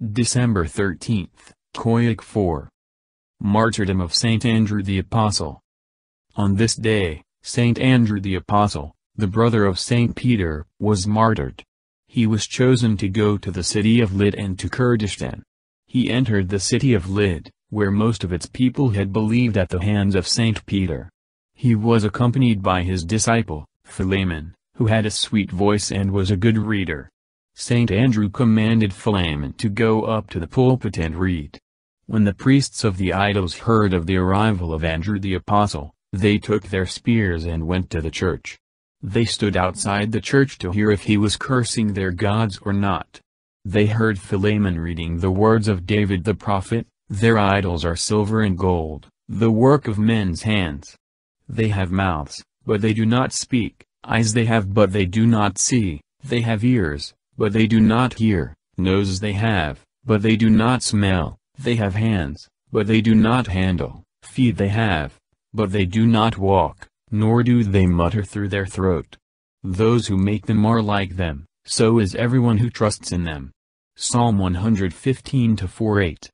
December 13th, Koiahk 4. Martyrdom of Saint Andrew the Apostle. On this day, Saint Andrew the Apostle, the brother of Saint Peter, was martyred. He was chosen to go to the city of Lyd and to Kurdistan. He entered the city of Lyd, where most of its people had believed at the hands of Saint Peter. He was accompanied by his disciple, Philemon, who had a sweet voice and was a good reader. Saint Andrew commanded Philemon to go up to the pulpit and read. When the priests of the idols heard of the arrival of Andrew the Apostle, they took their spears and went to the church. They stood outside the church to hear if he was cursing their gods or not. They heard Philemon reading the words of David the prophet, "Their idols are silver and gold, the work of men's hands. They have mouths, but they do not speak, eyes they have but they do not see, they have ears, but they do not hear, noses they have, but they do not smell, they have hands, but they do not handle, feet they have, but they do not walk, nor do they mutter through their throat. Those who make them are like them, so is everyone who trusts in them." Psalm 115:4-8.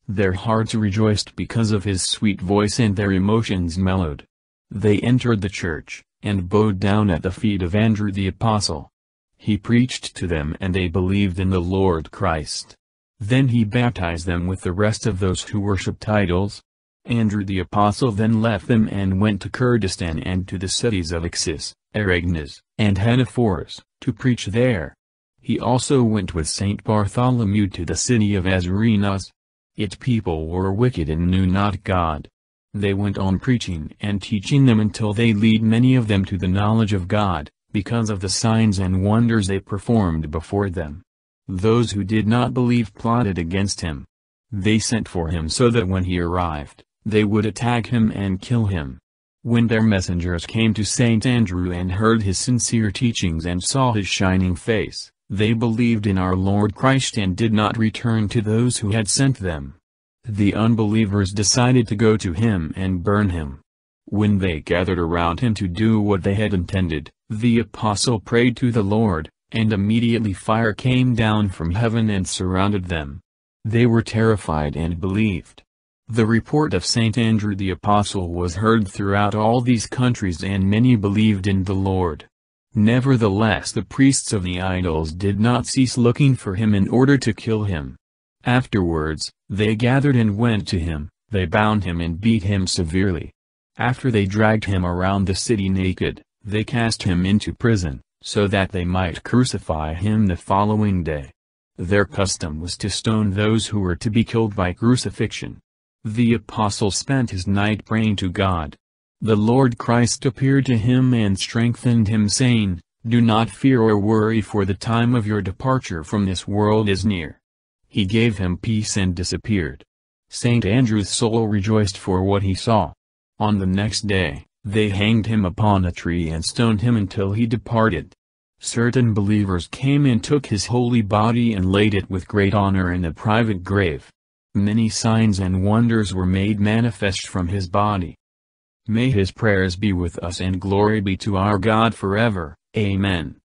Their hearts rejoiced because of his sweet voice and their emotions mellowed. They entered the church, and bowed down at the feet of Andrew the Apostle. He preached to them and they believed in the Lord Christ. Then he baptized them with the rest of those who worshipped idols. Andrew the Apostle then left them and went to Kurdistan and to the cities of Ixis, Aragnas, and Hanaforas, to preach there. He also went with Saint Bartholomew to the city of Azurenas. Its people were wicked and knew not God. They went on preaching and teaching them until they led many of them to the knowledge of God, because of the signs and wonders they performed before them. Those who did not believe plotted against him. They sent for him so that when he arrived, they would attack him and kill him. When their messengers came to Saint Andrew and heard his sincere teachings and saw his shining face, they believed in our Lord Christ and did not return to those who had sent them. The unbelievers decided to go to him and burn him. When they gathered around him to do what they had intended, the apostle prayed to the Lord, and immediately fire came down from heaven and surrounded them. They were terrified and believed. The report of Saint Andrew the Apostle was heard throughout all these countries and many believed in the Lord. Nevertheless the priests of the idols did not cease looking for him in order to kill him. Afterwards, they gathered and went to him, they bound him and beat him severely. After they dragged him around the city naked, they cast him into prison, so that they might crucify him the following day. Their custom was to stone those who were to be killed by crucifixion. The apostle spent his night praying to God. The Lord Christ appeared to him and strengthened him, saying, "Do not fear or worry, for the time of your departure from this world is near." He gave him peace and disappeared. Saint Andrew's soul rejoiced for what he saw. On the next day, they hanged him upon a tree and stoned him until he departed. Certain believers came and took his holy body and laid it with great honor in a private grave. Many signs and wonders were made manifest from his body. May his prayers be with us and glory be to our God forever. Amen.